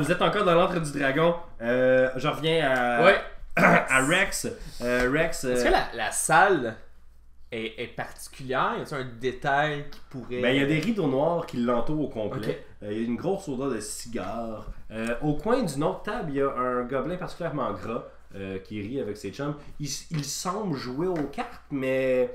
vous êtes encore dans l'antre du dragon. Je reviens à, Ouais. à Rex. Rex. Est-ce que la salle est particulière? Y a-t-il un détail qui pourrait... Ben, il y a des rideaux noirs qui l'entourent au complet. Ok. Il y a une grosse odeur de cigare. Au coin d'une autre table, il y a un gobelin particulièrement gras qui rit avec ses chums. Il semble jouer aux cartes, mais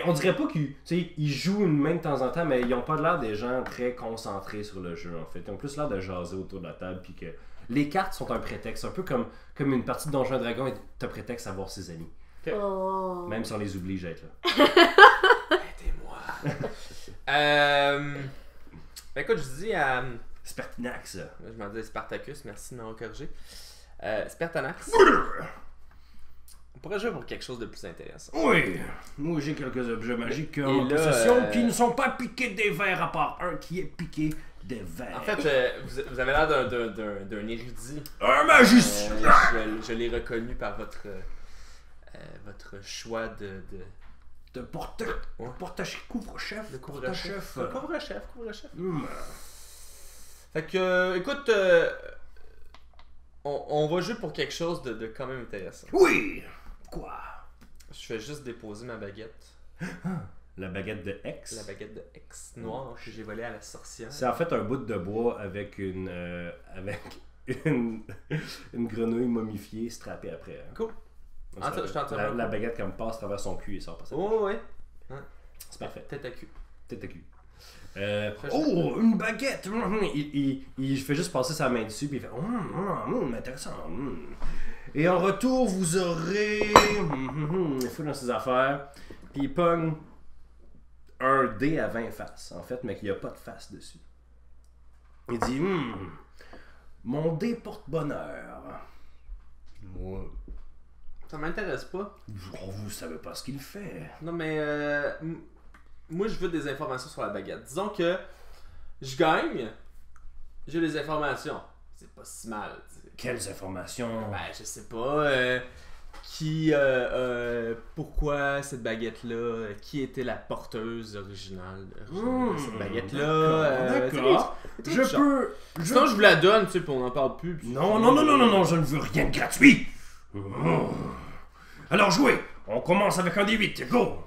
on dirait pas qu'ils jouent une main de temps en temps, mais ils ont pas l'air des gens très concentrés sur le jeu, en fait. Ils ont plus l'air de jaser autour de la table, puis que les cartes sont un prétexte, un peu comme une partie de Donjons et Dragons est un prétexte à voir ses amis. Oh. Même si on les oblige à être là. Aidez-moi. Écoute, je dis à... Spertinax. Je m'en dis Spartacus, merci de m'avoir corrigé. Spartanax. On pourrait jouer pour quelque chose de plus intéressant. Oui, moi j'ai quelques objets magiques en Et là, possession qui ne sont pas piqués des vers, à part un qui est piqué des vers. En fait, vous avez l'air d'un érudit. Un magicien! Je l'ai reconnu par votre choix de couvre-chef. de couvre-chef. Couvre-chef. Hmm. Fait que, écoute, on va jouer pour quelque chose de quand même intéressant. Oui! Quoi? Je vais juste déposer ma baguette. La baguette de Hex. La baguette de Hex noire que j'ai volée à la sorcière. C'est en fait un bout de bois avec une grenouille momifiée strappée après. Hein. Cool. Donc, Ah, ça- je t'entends la pas. baguette comme passe à travers son cul et sort par sa Oh, ouais. C'est parfait. Tête à cul. Tête à cul. Oh, une baguette! Il fait juste passer sa main dessus, puis il fait intéressant. Et en retour, vous aurez. Il fouille dans ses affaires, puis il pogne un dé à 20 faces, en fait, mais qu'il n'y a pas de face dessus. Il dit mon dé porte bonheur. Moi. Ça m'intéresse pas. Vous savez pas ce qu'il fait. Non, mais moi, je veux des informations sur la baguette. Disons que je gagne, j'ai des informations. C'est pas si mal. T'sais. Quelles informations? Ben, je sais pas. Pourquoi cette baguette-là? Qui était la porteuse originale de cette baguette-là? D'accord. Je peux. Sinon, je vous la donne, tu sais, puis on n'en parle plus. Puis... Non, je ne veux rien de gratuit. Alors jouez. On commence avec un D8. Go.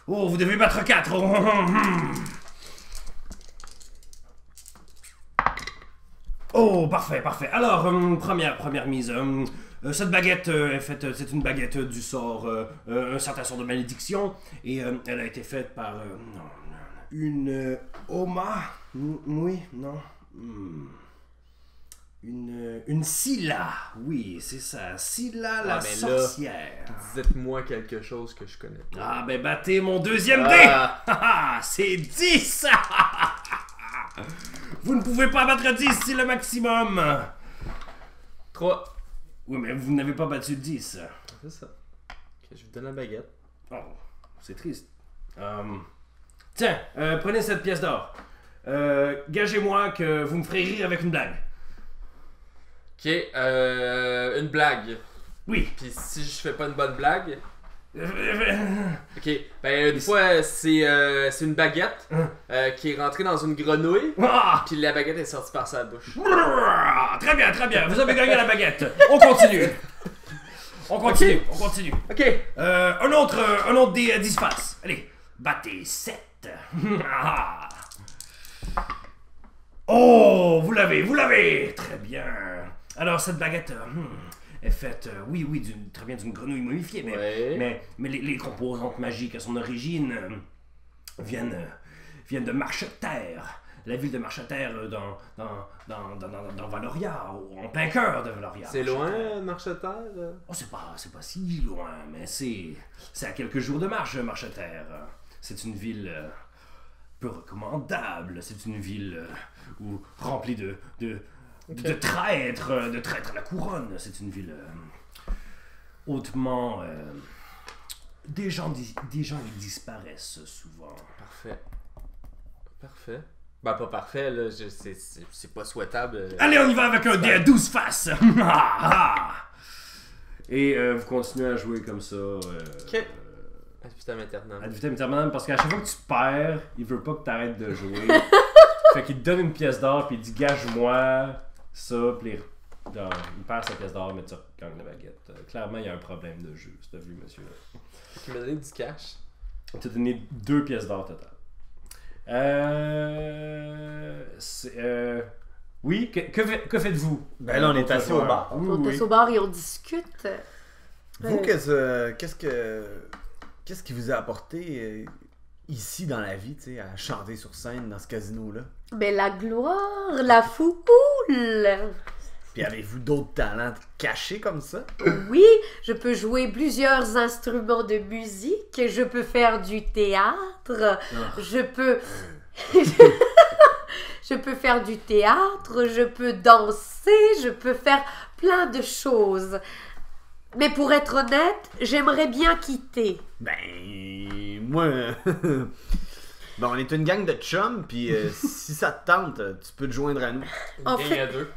Oh, vous devez battre 4. Oh, parfait. Alors, première mise. Cette baguette est faite, c'est une baguette du sort, un certain sort de malédiction, et elle a été faite par une Oma. Oui, non. Une Scylla. Oui, c'est ça. Scylla la sorcière. Dites-moi quelque chose que je connais pas. Ah, ben battez mon deuxième dé. C'est 10. Vous ne pouvez pas battre 10, c'est le maximum. 3. Oui, mais vous n'avez pas battu 10. C'est ça. Ok, je vous donne la baguette. Oh, c'est triste. Tiens, prenez cette pièce d'or. Gagez-moi que vous me ferez rire avec une blague. Ok, une blague. Oui. Puis si je fais pas une bonne blague... Ok, ben une fois, c'est une baguette qui est rentrée dans une grenouille, puis la baguette est sortie par sa bouche. Très bien. Vous avez gagné la baguette. On continue. On continue. Ok. Un autre dé à 10 faces. Allez, battez 7. Oh, vous l'avez. Très bien. Alors, cette baguette est faite, très bien d'une grenouille momifiée, mais les composantes magiques à son origine viennent de Marcheterre. La ville de Marcheterre dans Valoria, en plein cœur de Valoria. C'est loin, Marcheterre? Oh, c'est pas si loin, mais c'est à quelques jours de marche, Marcheterre. C'est une ville peu recommandable. C'est une ville remplie de traîtres à la couronne. C'est une ville hautement... des gens y disparaissent souvent. Parfait. Ben, pas parfait, là. C'est pas souhaitable. Allez, on y va avec un dé à 12 faces. Et vous continuez à jouer comme ça. Ok. Ad vitam aeternam. Ad vitam aeternam, parce qu'à chaque fois que tu perds, il veut pas que tu arrêtes de jouer. Fait qu'il te donne une pièce d'or, puis il dit gage-moi Ça, puis il perd sa pièce d'or, mais tu gagnes la baguette. Clairement, il y a un problème de jeu, si t'as vu, monsieur-là. Tu m'as donné du cash. Tu as donné 2 pièces d'or total. Oui, que faites-vous? Ben là, on est assis au bar. On est au bar et on discute. Vous, qu'est-ce qui vous a apporté ici dans la vie, tu sais, à chanter sur scène dans ce casino-là? Mais la gloire, la foule. Puis avez-vous d'autres talents cachés comme ça? Oui, je peux jouer plusieurs instruments de musique, je peux faire du théâtre, je peux... je peux faire du théâtre, je peux danser, je peux faire plein de choses. Mais pour être honnête, j'aimerais bien quitter. Ben, moi... Bon, on est une gang de chums, puis si ça te tente, tu peux te joindre à nous. En Gang fait- à 2.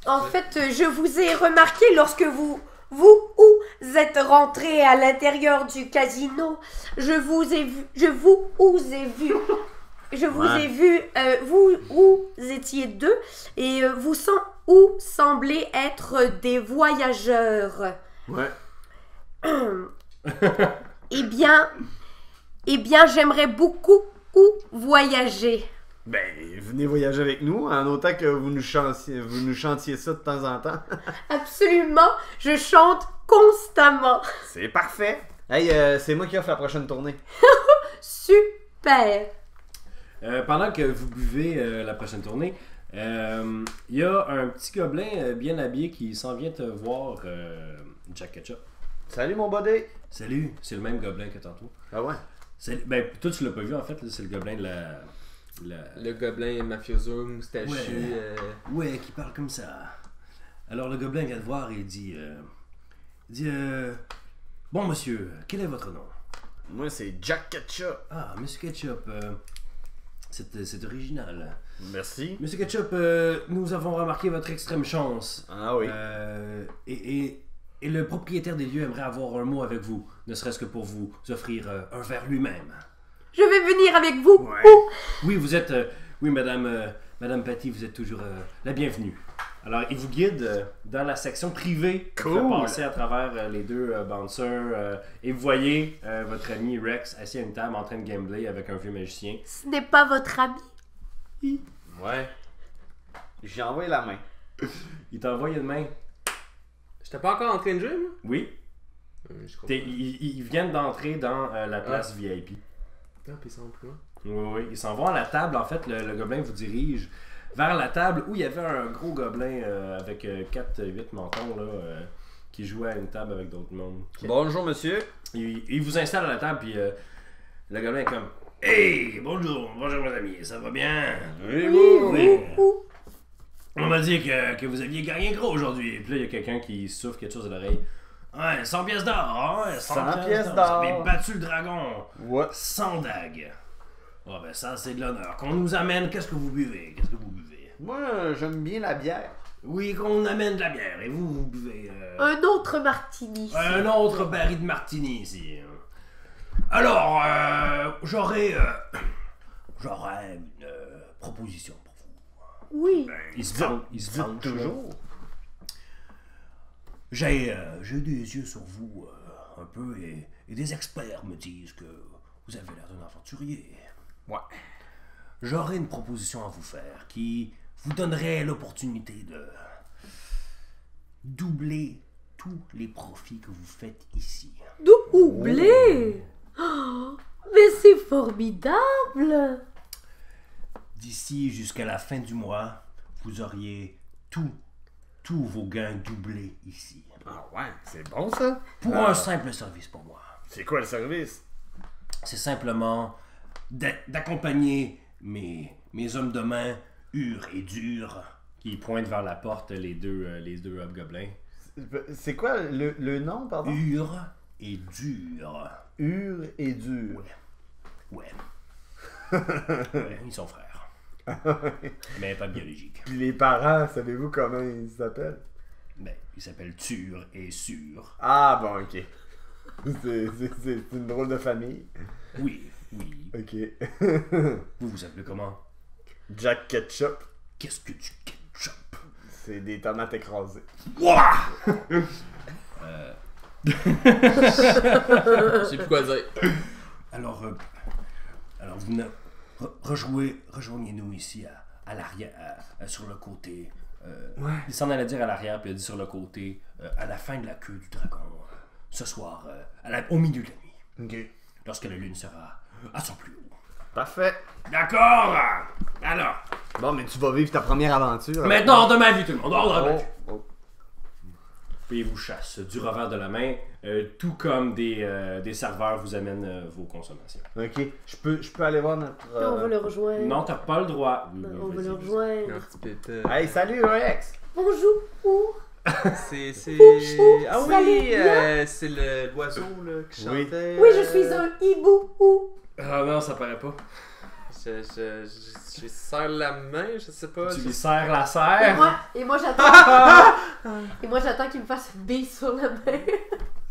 En fait, je vous ai remarqué lorsque vous êtes rentré à l'intérieur du casino. Je vous ai vu, vous étiez deux, et vous semblez être des voyageurs. Ouais. Eh bien, j'aimerais beaucoup voyager. Ben, venez voyager avec nous, en autant que vous nous chantiez ça de temps en temps. Absolument, je chante constamment. C'est parfait. Hey, c'est moi qui offre la prochaine tournée. Super. Pendant que vous buvez la prochaine tournée, il y a un petit gobelin bien habillé qui s'en vient te voir, Jack Ketchup. Salut mon buddy. Salut, c'est le même gobelin que tantôt. Ah ouais? Ben, toi tu l'as pas vu en fait, là, c'est le gobelin de Le gobelin mafioso, moustachu. Ouais, qui parle comme ça. Alors le gobelin vient te voir et il dit bon monsieur, quel est votre nom? Moi, c'est Jack Ketchup. Ah, monsieur Ketchup, c'est original. Merci. Monsieur Ketchup, nous avons remarqué votre extrême chance. Ah oui. Et le propriétaire des lieux aimerait avoir un mot avec vous, ne serait-ce que pour vous offrir un verre lui-même. Je vais venir avec vous. Ouais. Oui, vous êtes... oui, Madame Patty, vous êtes toujours la bienvenue. Alors, il vous guide dans la section privée. Cool. Vous fait passer à travers les deux bouncers. Et vous voyez votre ami Rex assis à une table en train de gambler avec un vieux magicien. Ce n'est pas votre ami. Ouais. J'ai envoyé la main. Il t'envoie une main. J'étais pas encore en train de jouer, moi? Oui. Je comprends. Ils viennent d'entrer dans la place VIP. Ah, puis ils sont plus loin. Oui. Ils s'en vont à la table. En fait, le gobelin vous dirige vers la table où il y avait un gros gobelin avec 4-8 mentons là, qui jouait à une table avec d'autres mondes. Bonjour monsieur. Il vous installe à la table, puis le gobelin est comme hey, bonjour mes amis, ça va bien? Oui. On m'a dit que vous aviez gagné gros aujourd'hui. Puis là, il y a quelqu'un qui souffle quelque chose à l'oreille. Ouais, 100 pièces d'or, hein? 100 pièces Vous d'or. avez battu le dragon. What? 100 dagues. Oh, ben ça, c'est de l'honneur. Qu'on nous amène, qu'est-ce que vous buvez? Moi, j'aime bien la bière. Oui, qu'on amène de la bière. Et vous buvez... Un autre martini. un autre baril de martini ici. Alors, j'aurais une proposition pour vous. Oui. Il se Dites penche, toujours. J'ai des yeux sur vous un peu et des experts me disent que vous avez l'air d'un aventurier. Ouais. J'aurais une proposition à vous faire qui vous donnerait l'opportunité de doubler tous les profits que vous faites ici. Doublé. Oh, mais c'est formidable. D'ici jusqu'à la fin du mois, vous auriez tous vos gains doublés ici. Ah ouais, c'est bon ça. Pour un simple service pour moi. C'est quoi le service? C'est simplement d'accompagner mes hommes de main, Ur et Dur, qui pointent vers la porte, les deux hobgoblins. C'est quoi le nom, pardon? Ur et Dur. Ur et Dur. Ouais, ils sont frères. Mais pas biologiques. Puis les parents, savez-vous comment ils s'appellent? Ben, ils s'appellent Tur et Sur. Ah bon, ok. C'est une drôle de famille. Oui. Ok. Vous appelez comment? Jack Ketchup. Qu'est-ce que tu ketchup? C'est des tomates écrasées. Ouah! Je sais plus quoi dire. Alors vous rejoignez-nous ici à l'arrière, sur le côté. Il s'en allait dire à l'arrière, puis il a dit sur le côté, à la fin de la queue du dragon, ce soir, au milieu de la nuit, Ok. lorsque la lune sera à son plus haut. Parfait. D'accord! Alors, Bon, mais tu vas vivre ta première aventure. maintenant, hors de ma vie, tout le monde, hors de ma vie. Oh. Puis il vous chasse du revers de la main, tout comme des serveurs vous amènent vos consommations. Ok. Je peux aller voir notre. On va le rejoindre. Non, t'as pas le droit. On va Vas-y, le vas-y. rejoindre. Un petit peu. Hey, salut Rex! Bonjour. C'est. Bonjour, Ah vous allez oui, bien? c'est l'oiseau là, qui Oui. chantait. Oui, je suis un hibou. Ah non, ça paraît pas. Je lui serre la main, je sais pas. Tu je- lui serres la serre. Et moi j'attends. Et moi j'attends qu'il me fasse une bille sur la main.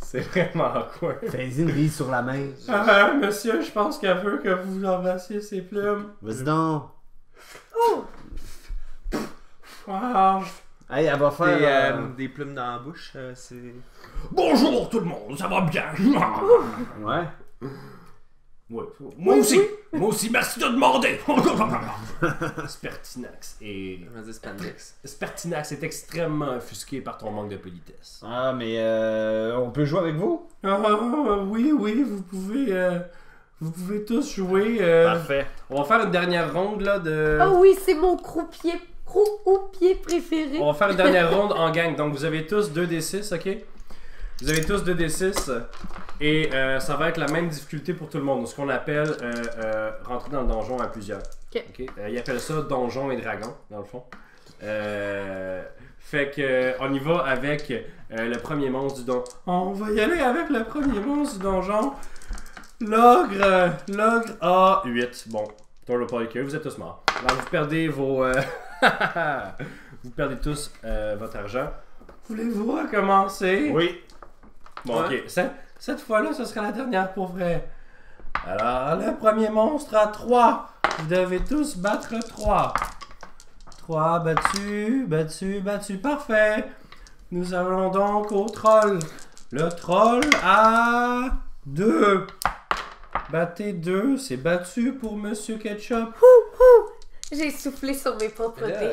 C'est vraiment quoi? Fais-y une bise sur la main. Ah, monsieur, je pense qu'elle veut que vous embrassiez ses plumes. Vas-y donc. Oh! Ah. Hey, elle va faire. Des plumes dans la bouche, c'est. Bonjour tout le monde, ça va bien? Ouais. Ouais. Moi aussi, merci de demander. Spertinax est... Je vais dire spandex. Spertinax est extrêmement offusqué par ton manque de politesse. Ah, mais on peut jouer avec vous? Oui, vous pouvez tous jouer. Parfait. On va faire une dernière ronde là de... Ah oui, c'est mon croupier préféré. On va faire une dernière ronde en gang. Donc vous avez tous 2d6, ok? Vous avez tous 2d6 et ça va être la même difficulté pour tout le monde. Ce qu'on appelle rentrer dans le donjon à plusieurs. Ok. Ils appellent ça donjon et dragon, dans le fond. Fait que on y va avec le premier monstre du donjon. On va y aller avec le premier monstre du donjon. L'ogre A8. Bon, toi le pas vous êtes tous morts. Alors vous perdez vos... vous perdez tous votre argent. Voulez-vous recommencer? Oui. Bon, Ouais. ok. Cette fois-là, ce sera la dernière pour vrai. Alors, le premier monstre à 3. Vous devez tous battre 3. 3 battu. Parfait. Nous allons donc au troll. Le troll à 2. Battez 2. C'est battu pour Monsieur Ketchup. J'ai soufflé sur mes propres dés.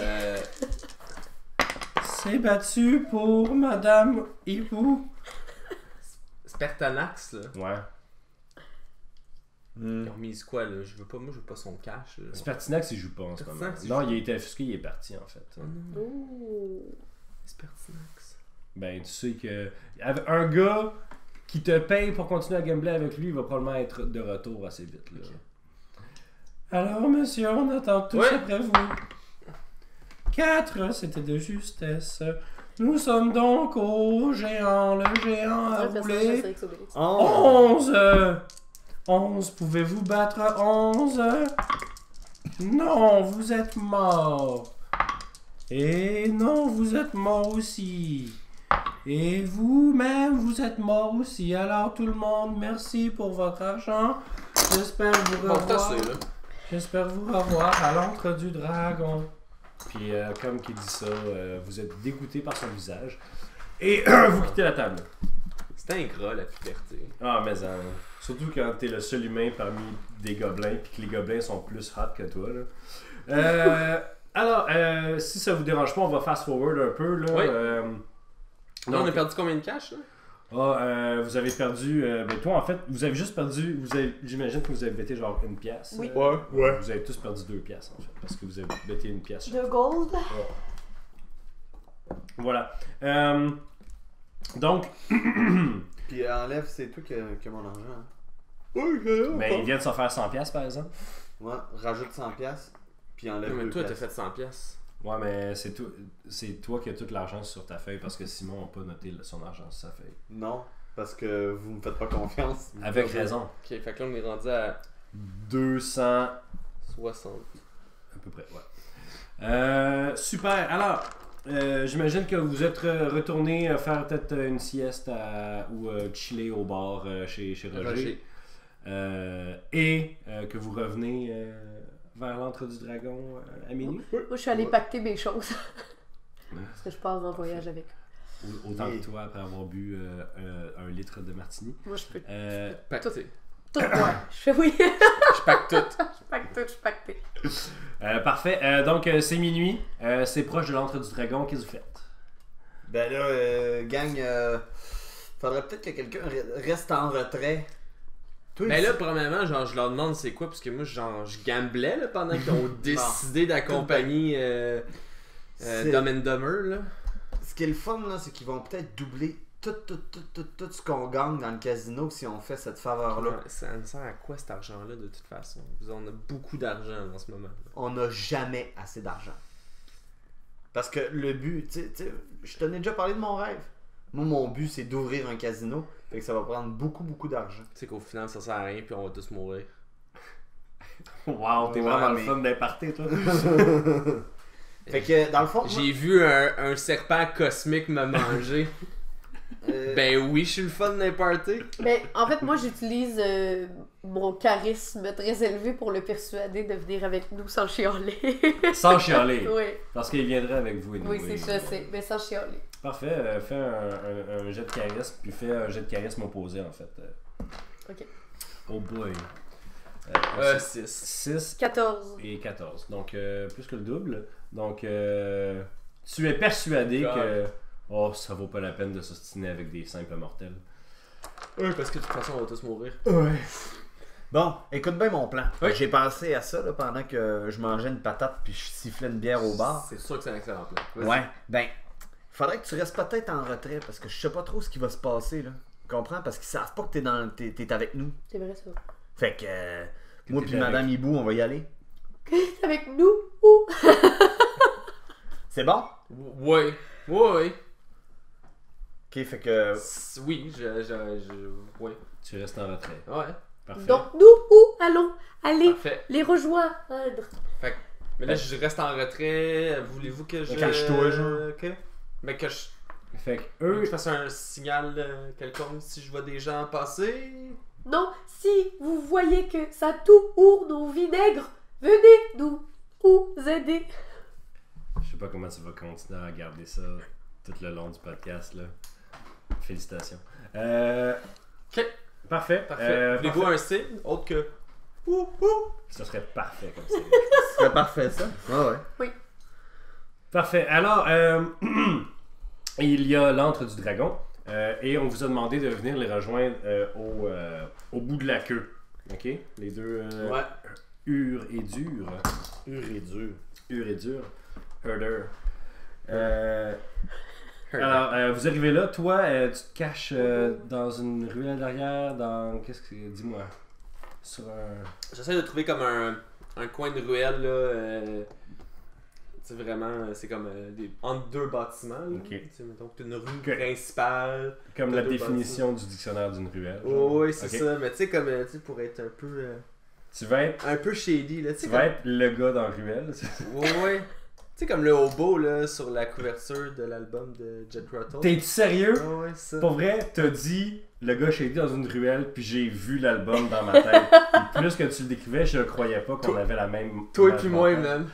C'est battu pour Madame Hibou. Spertanax, là. Ouais. Ils ont mis quoi, là? Je veux pas son cash, là. Spertinax, il joue pas en ce moment. Spertinax, il Non, joue il a été offusqué, il est parti en fait. Oh non. Ouh. Spertinax. Ben, tu sais que un gars qui te paye pour continuer à gambler avec lui, il va probablement être de retour assez vite. Là. Ok. Alors, monsieur, on attend tous Ouais. après vous. 4, c'était de justesse. Nous sommes donc au géant, le géant a Un personnage roulé. d'Astérix Obélix. 11! 11, pouvez-vous battre 11? Non, vous êtes mort. Et non, vous êtes mort aussi. Et vous-même, vous êtes mort aussi. Alors tout le monde, merci pour votre argent. J'espère vous Bon, revoir. tassé, là. J'espère vous revoir à l'antre du dragon. Puis comme qu'il dit ça, vous êtes dégoûté par son visage. Et vous quittez la table. C'était ingrat, la puberté. Ah, mais surtout quand t'es le seul humain parmi des gobelins, puis que les gobelins sont plus hot que toi. Là. Alors, si ça vous dérange pas, on va fast forward un peu. Là. Oui. Donc, Là, on a perdu combien de cash, là? vous avez perdu. Ben, toi, en fait, vous avez juste perdu. J'imagine que vous avez bêté genre une pièce. Oui. Ouais. Vous avez tous perdu 2 pièces, en fait, parce que vous avez bêté une pièce. chaque De gold. Voilà. Donc, Puis enlève, c'est toi qui as mon argent. Hein. ben, il vient de s'en faire 100 pièces par exemple. Ouais, rajoute 100$, puis enlève Non, mais 2 toi, t'as pièces. fait 100 pièces. Ouais, mais c'est toi qui as tout l'argent sur ta feuille parce que Simon n'a pas noté son argent sur sa feuille. Non, parce que vous me faites pas confiance. Avec raison. Ok, fait que là, on est rendu à 200 à 60. peu près, ouais. Super. Alors, j'imagine que vous êtes retourné faire peut-être une sieste ou chiller au bar chez Roger. Et que vous revenez vers l'antre du dragon à minuit. Moi, je suis allée pacter mes choses. Parce que je pars en voyage avec. Autant que toi, après avoir bu 1 litre de martini. Moi, je peux Pacté. tout boire. Je fais oui. Je pacte tout. Je suis pacté. Parfait. Donc, c'est minuit. C'est proche de l'antre du dragon. Qu'est-ce que vous faites? Ben là, gang, faudrait peut-être que quelqu'un reste en retrait. Toi, Ben là, premièrement, genre, je leur demande c'est quoi, parce que moi, genre, je gamblais là, pendant qu'ils ont décidé d'accompagner Dumb and Dumber, là. Ce qui est le fun, là, c'est qu'ils vont peut-être doubler tout ce qu'on gagne dans le casino si on fait cette faveur-là. Ouais, ça me sert à quoi cet argent-là, de toute façon? On a beaucoup d'argent en ce moment. Là. On n'a jamais assez d'argent. Parce que le but, tu sais, je t'en ai déjà parlé de mon rêve. Moi, mon but, c'est d'ouvrir un casino. Fait que ça va prendre beaucoup d'argent. Tu sais qu'au final, ça sert à rien, puis on va tous mourir. Wow, t'es Ouais, vraiment le mais- fun d'imparter, toi. Fait que, dans le fond, moi, J'ai vu un serpent cosmique me manger. Ben oui, je suis le fun d'imparter. Mais en fait, moi, j'utilise mon charisme très élevé pour le persuader de venir avec nous sans chialer. Sans chialer. Oui, Parce qu'il viendrait avec vous. oui, c'est ça, c'est. Mais sans chialer. Parfait. Fais un jet de charisme, puis fais un jet de charisme opposé, en fait. Ok. Oh boy. 6. 6 14. et 14. Donc, plus que le double. Donc, tu es persuadé God. que ça vaut pas la peine de s'ostiner avec des simples mortels. Oui, parce que de toute façon, on va tous mourir. Ouais. Bon, écoute bien mon plan. Oui. J'ai pensé à ça là, pendant que je mangeais une patate puis je sifflais une bière au bar. C'est sûr que c'est un excellent plan. Vas-y. Ouais, ben, faudrait que tu restes peut-être en retrait parce que je sais pas trop ce qui va se passer là. Tu comprends? Parce qu'ils savent pas que t'es avec nous. C'est vrai, ça. Fait que moi t'es puis avec. Madame Hibou, on va y aller. T'es avec nous ou? C'est bon? Ouais. Ouais. Ok, fait que. Oui, ouais. Tu restes en retrait. Ouais. Parfait. Donc, nous où? Allons. Allez, Parfait. les rejoindre. Mais là, je reste en retrait. Voulez-vous que je. Cache-toi, genre. Ok. Mais que je. Fait que Que eux, je fasse un signal quelconque si je vois des gens passer. Non, si vous voyez que ça tout ouvre nos vinaigres, venez nous aider. je sais pas comment tu vas continuer à regarder ça tout le long du podcast, là. Félicitations. Ok. Parfait. Parfait. Voulez-vous Parfait. un signe autre que. Ça serait parfait comme ça. C'est parfait ça? Ouais. Parfait. Alors, il y a l'antre du dragon et on vous a demandé de venir les rejoindre au bout de la queue. Ok? Les deux Ouais. Ur et Dur. Ur et dur. Ur et Dur. Herder. Alors, vous arrivez là. Toi, tu te caches dans une ruelle derrière. Qu'est-ce que. Dis-moi. Sur un. J'essaie de trouver comme un coin de ruelle là. C'est vraiment. C'est comme entre deux bâtiments. Là. Ok. Tu sais, mettons que t'as une rue Ok. principale. Comme T'as la deux définition du dictionnaire d'une ruelle. genre. Oh, oui, c'est Ok. ça. Mais tu sais, comme. Tu sais, pour être un peu. Tu vas être. Un peu shady là. Tu sais, Tu vas être le gars dans la ruelle. Ouais. Tu sais, comme le hobo là, sur la couverture de l'album de Jet Rotal. T'es-tu sérieux? Ouais, ça. Pour vrai, t'as dit le gars shady dans une ruelle, puis j'ai vu l'album dans ma tête. Puis plus que tu le décrivais, je ne croyais pas qu'on avait la même. Toi et image puis dans moi, la tête. man.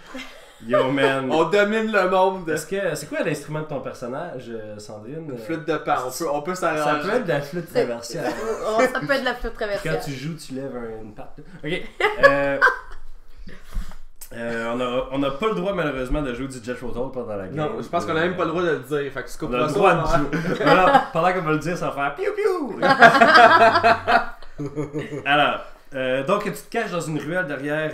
Yo, man. On domine le monde. Est-ce que c'est quoi l'instrument de ton personnage, Sandrine? Une flûte de pan. On peut Ça s'arranger. peut être de la flûte traversière. Oh, ça peut être de la flûte Quand traversière. tu joues, tu lèves une patte. Ok. On n'a pas le droit malheureusement de jouer du Jet Rotal pendant la game. Non, je pense qu'on a même pas le droit de le dire. Fait que tu On a couperas le ça. droit de hein. jouer. Voilà, pendant qu'on va le dire, ça va faire piou piou. Alors, donc tu te caches dans une ruelle derrière,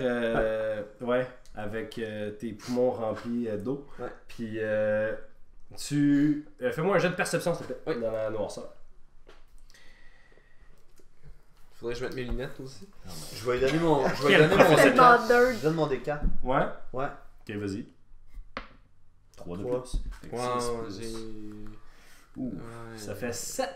ouais, avec tes poumons remplis d'eau. Ouais. Puis tu fais-moi un jet de perception s'il te plaît, Oui. dans la noirceur. Faudrait que je mette mes lunettes aussi. Je vais lui donner mon. Je vais lui Quel donner mon professionnel. D4. Tellement nerd. Je donne mon D4. Ouais. Ouais. Ok, vas-y. 3 de Trois. plus. Fait que six Wow, plus. j'ai. Ouh, Ouais. ça fait 7.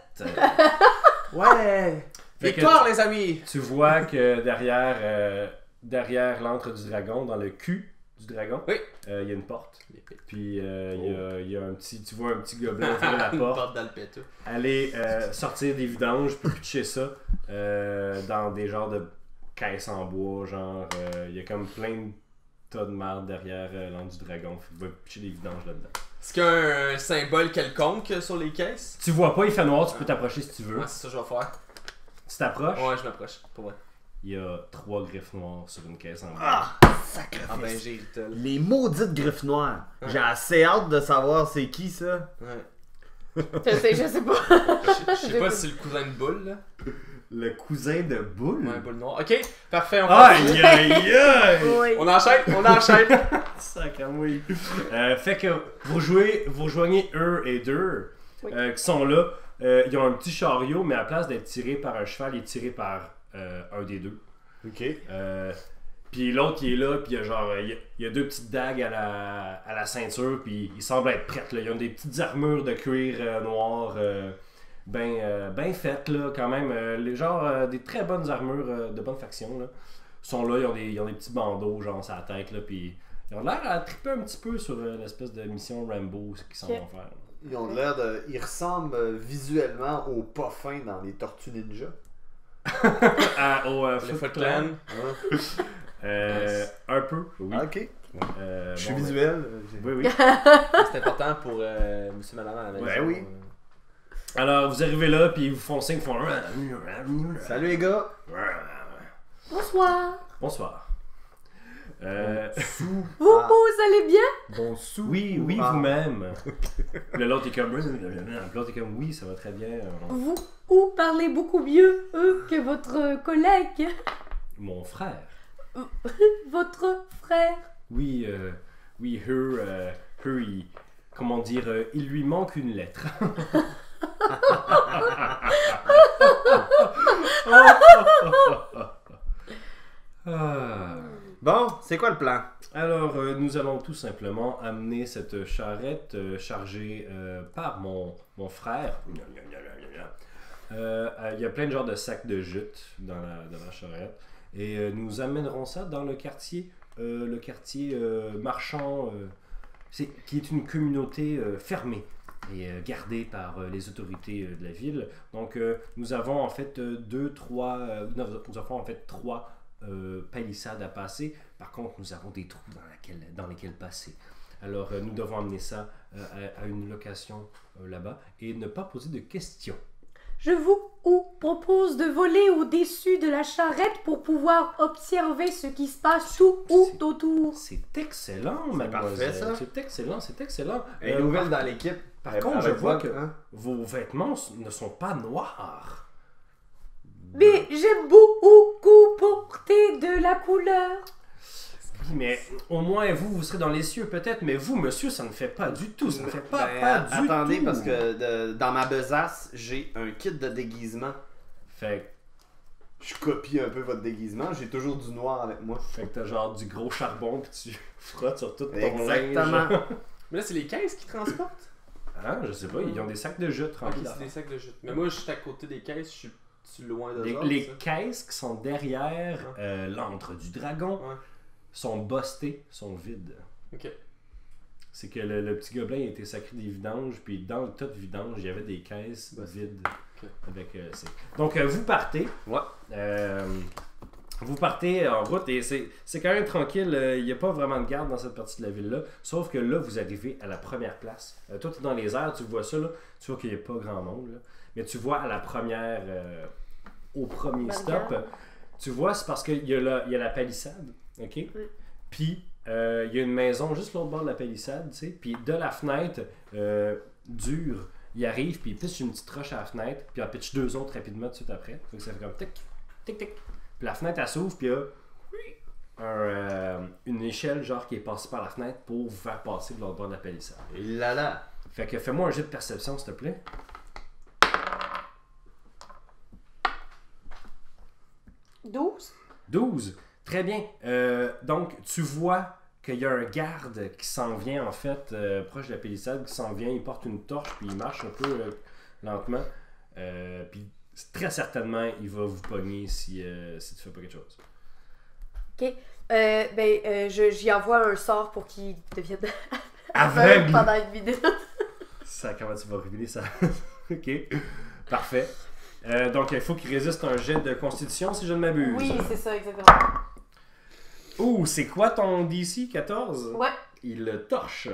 Ouais! Fait que Victoire, les amis! Tu vois que derrière l'antre du dragon, dans le cul du dragon, Oui. il y a une porte. Puis il y a un petit, tu vois un petit gobelin ouvrir la Une porte, porte d'Alpeta. aller sortir des vidanges, puis pitcher ça dans des genres de caisses en bois, genre il y a comme plein de tas de marde derrière l'antre du dragon, il va pitcher des vidanges là-dedans. Est-ce qu'il y a un symbole quelconque sur les caisses? Tu vois pas, il fait noir, tu peux t'approcher si tu veux. Ouais, c'est ça que je vais faire. Tu t'approches, Ouais, je m'approche, pour vrai. il y a 3 griffes noires sur une caisse en bas. Ah! Ah Sacrifice. ben, j'ai Rital. Les maudites griffes noires. Ouais. J'ai assez hâte de savoir c'est qui ça. Ouais. Je sais pas. Je sais pas si c'est le cousin de Boule, là. Le cousin de Boule? Ouais, Boule noire. Ok, parfait, on continue. Aïe aïe aïe! Oui. On enchaîne. Sacramouille. Fait que vous rejoignez eux et deux Oui. qui sont là. Ils ont un petit chariot, mais à la place d'être tiré par un cheval, il est tiré par un des deux. Ok. Puis l'autre il est là, puis il y a genre il y a 2 petites dagues à la ceinture, puis il semble être prêt là. Ils ont des petites armures de cuir noir ben faites là quand même. Les des très bonnes armures de bonne faction là. Ils sont là, ils ont des petits bandeaux genre sur la tête là, puis ils ont l'air à triper un petit peu sur l'espèce de mission Rambo qu'ils s'en vont faire. Ils ont l'air de. Ils ressemblent visuellement aux pas fins dans les Tortues Ninja. Au Le Foot Foot Clan. Clan. Un peu, oui. Ah, ok. Je suis bon, visuel. Oui, oui. C'est important pour monsieur madame à la maison. Ouais, oui. Alors, vous arrivez là, puis ils vous font signe, ils font... Salut les gars. Bonsoir. Bonsoir. Vous allez bien? Bon sou. Oui, Ah. vous-même. Puis l'autre est comme... L'autre est comme, oui, ça va très bien. Vous parlez beaucoup mieux que votre collègue, Mon frère. votre frère. Oui, comment dire, il lui manque une lettre. Ah. Bon, c'est quoi le plan? Alors, nous allons tout simplement amener cette charrette chargée par mon frère. Il y a plein de genres de sacs de jute dans la charrette. Et nous amènerons ça dans le quartier marchand, qui est une communauté fermée et gardée par les autorités de la ville. Donc, nous avons en fait nous avons en fait 3 palissades à passer. Par contre, nous avons des trous dans lesquels passer. Alors, nous devons amener ça à une location là-bas et ne pas poser de questions. Je vous propose de voler au-dessus de la charrette pour pouvoir observer ce qui se passe tout autour. C'est excellent, parfait, mademoiselle. ça. C'est excellent. Une nouvelle dans l'équipe. Par contre, je Avec vois votre, que hein? vos vêtements ne sont pas noirs. Mais j'aime beaucoup porter de la couleur. Oui, mais au moins vous serez dans les cieux peut-être, mais vous, monsieur, ça ne fait pas du tout. Ça ne fait pas du tout. Attendez, parce que dans ma besace, j'ai un kit de déguisement. Fait Je copie un peu votre déguisement. J'ai toujours du noir avec moi. que t'as genre du gros charbon puis tu frottes sur tout ton Exactement. linge. Mais là, c'est les caisses qui transportent. Ah, je sais pas, ils ont des sacs de jute Ok, tranquille. c'est des sacs de jute. Mais moi, je suis à côté des caisses, je suis loin de ça. Les caisses qui sont derrière l'antre du dragon Ouais. sont bustées, sont vides. Ok. C'est que le petit gobelin a été sacré des vidanges, puis dans le tas de vidanges, il y avait des caisses vides. Ok. Avec, donc, vous partez. Ouais. Vous partez en route et c'est quand même tranquille. Il n'y a pas vraiment de garde dans cette partie de la ville-là. Sauf que là, vous arrivez à la première place. Toi, tu es dans les airs, tu vois ça. Là, tu vois qu'il n'y a pas grand monde. Là. Mais tu vois à la première, au premier stop, tu vois, c'est parce qu'il y a la palissade. OK? Oui. Puis, il y a une maison juste l'autre bord de la palissade. Tu sais. Puis, de la fenêtre, dure, il arrive, puis il pitch une petite roche à la fenêtre, puis il en pitch 2 autres rapidement tout de suite après. Fait que ça fait comme tic, tic, tic. Puis la fenêtre, elle s'ouvre, puis il y a une échelle genre qui est passée par la fenêtre pour vous faire passer de l'autre bord de la palissade. Et là là. Fait que fais-moi un jet de perception, s'il te plaît. 12. Très bien. Donc, tu vois qu'il y a un garde qui s'en vient, en fait, proche de la palissade, qui s'en vient, il porte une torche, puis il marche un peu lentement. Puis très certainement, il va vous pogner si tu fais pas quelque chose. Ok. J'y envoie un sort pour qu'il devienne Aveugle! pendant une minute. Ça, comment tu vas révéler ça? Ok. Parfait. Donc, il faut qu'il résiste à un jet de constitution, si je ne m'abuse. Oui, c'est ça, exactement. Ouh, c'est quoi ton DC 14? Ouais. Il le torche.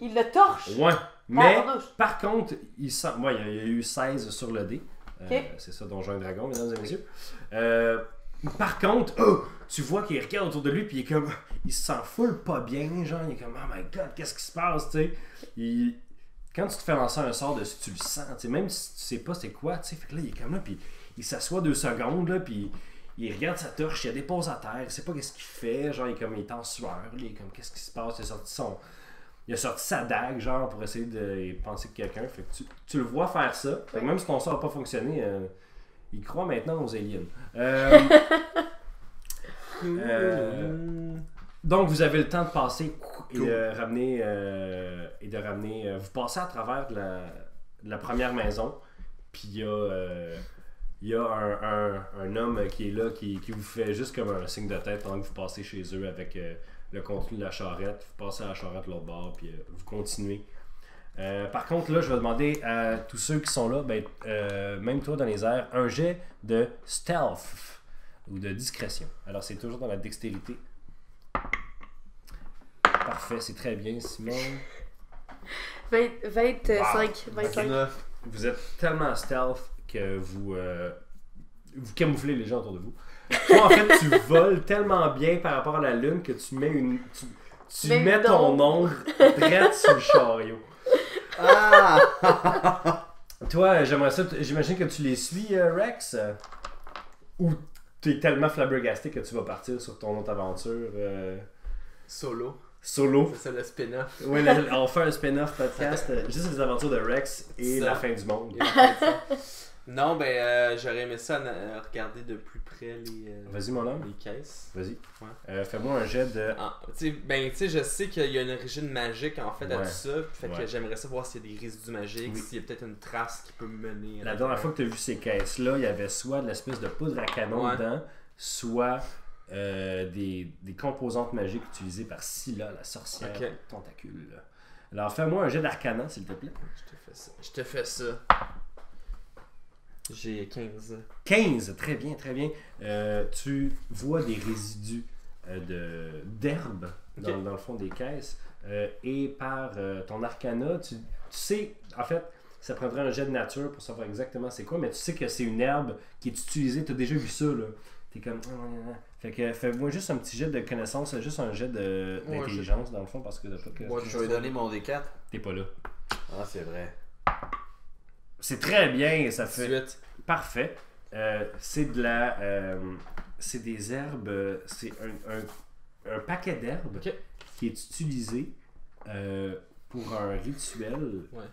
Il le torche. Ouais. Mais, Tabarnouche. par contre, il y a eu 16 sur le dé. Ok. C'est ça, Donjon et Dragon, mesdames et messieurs. Par contre, tu vois qu'il regarde autour de lui, puis il est comme. Il se sent full pas bien, genre, il est comme, oh my god, qu'est-ce qui se passe, tu sais. Quand tu te fais lancer un sort dessus, tu le sens, tu sais, même si tu sais pas c'est quoi, tu sais. Fait que là, il est comme là, puis il s'assoit 2 secondes, là, puis il regarde sa torche, il a des pauses à terre, il sait pas qu'est-ce qu'il fait, genre, il est en sueur, là, il est comme, qu'est-ce qui se passe, il a sorti sa dague, genre, pour essayer de penser que quelqu'un. Fait que tu le vois faire ça. Fait que même si ton sort n'a pas fonctionné, il croit maintenant aux aliens. Donc, vous avez le temps de passer et de ramener. Vous passez à travers de la première maison. Puis il y a un homme qui est là, qui vous fait juste comme un signe de tête pendant que vous passez chez eux avec le contenu de la charrette. Vous passez à la charrette de l'autre bord, puis vous continuez. Par contre, là, je vais demander à tous ceux qui sont là, même toi dans les airs, un jet de stealth ou de discrétion. Alors, c'est toujours dans la dextérité. Parfait, c'est très bien, Simon. 25. 19. Vous êtes tellement stealth que vous camouflez les gens autour de vous. Toi, en fait, tu voles tellement bien par rapport à la lune que tu mets tu mets ton ombre direct sur le chariot. Ah! Toi, j'imagine que tu les suis, Rex? Ou t'es tellement flabbergasté que tu vas partir sur ton autre aventure Solo. solo? C'est ça le spin-off. Oui, on fait un spin-off podcast, juste les aventures de Rex et Ça. la fin du monde. Non, j'aurais aimé ça regarder de plus près Vas-y, mon homme. les caisses. Vas-y. Ouais. Fais-moi un jet de... Tu sais, je sais qu'il y a une origine magique en fait à Ouais. tout ça. Fait que Ouais. j'aimerais savoir s'il y a des résidus magiques, Oui. s'il y a peut-être une trace qui peut me mener. La dernière fois que tu as vu ces caisses-là, il y avait soit de l'espèce de poudre à canon Ouais. dedans, soit des composantes magiques utilisées par Scylla, la sorcière Ok. tentacule. Alors fais-moi un jet d'arcana, s'il te plaît. Je te fais ça. J'ai 15. 15, très bien, très bien. Tu vois des résidus d'herbe dans, Ok. dans le fond des caisses. Et par ton arcana, tu sais, en fait, ça prendrait un jet de nature pour savoir exactement c'est quoi, mais tu sais que c'est une herbe qui est utilisée. Tu as déjà vu ça, là. T'es comme... Fait que fais-moi juste un petit jet de connaissance, juste un jet d'intelligence, dans le fond, parce que... Je vais lui donner mon D4. T'es pas là. Ah, c'est vrai. C'est très bien, ça fait... 18. Parfait. C'est de la... c'est des herbes... C'est un paquet d'herbes Ok. qui est utilisé pour un rituel... Ouais.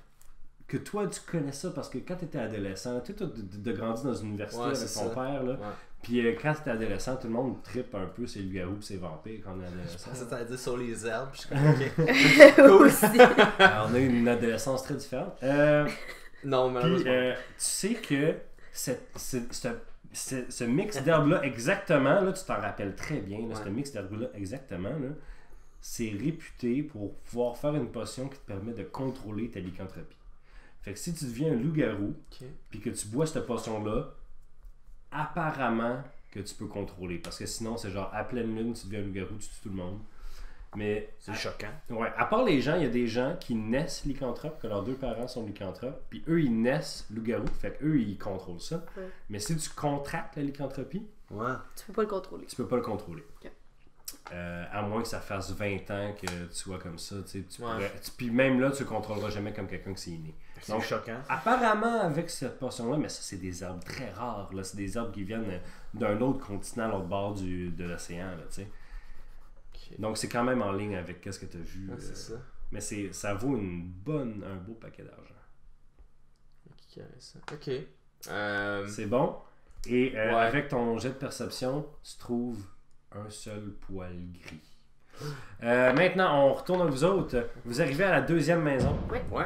Que toi, tu connais ça parce que quand tu étais adolescent, tu as grandi dans une université Ouais, avec c'est ton ça. père, là. Ouais. Puis quand tu étais adolescent, tout le monde trippe un peu sur les loups-garous et ses vampires quand on est adolescent. Je pensais que t'allais dire sur les herbes. Je suis comme, ok. Aussi. Alors, on a eu une adolescence très différente. Non, Puis, malheureusement. tu sais que ce mix d'herbes-là, exactement, là, tu t'en rappelles très bien, là, Ouais. ce mix d'herbes-là, exactement, là, c'est réputé pour pouvoir faire une potion qui te permet de contrôler ta lycanthropie. Fait que si tu deviens un loup-garou, Ok. puis que tu bois cette potion-là, apparemment que tu peux contrôler. Parce que sinon, c'est genre à pleine lune, tu deviens un loup-garou, tu tues tout le monde. Mais C'est choquant. ouais, à part les gens, il y a des gens qui naissent lycanthropes, que leurs deux parents sont lycanthropes, puis eux, ils naissent loup-garou, fait qu'eux, ils contrôlent ça. Ouais. Mais si tu contractes la lycanthropie, Ouais. Tu peux pas le contrôler. tu peux pas le contrôler. Ok. À moins que ça fasse 20 ans que tu sois comme ça, tu sais, Ouais. puis même là, tu le contrôleras jamais comme quelqu'un qui s'est né. C'est Donc, choquant. apparemment, avec cette potion-là, mais ça, c'est des herbes très rares. Là. C'est des herbes qui viennent d'un autre continent, à l'autre bord de l'océan. Là, tu sais. Ok. Donc, c'est quand même en ligne avec ce que tu as vu. Ouais, c'est ça. Mais ça vaut un beau paquet d'argent. Qui carré ça. Ok. C'est bon. Et Ouais. avec ton jet de perception, tu trouves un seul poil gris. Maintenant, on retourne à vous autres. Vous arrivez à la deuxième maison. Ouais.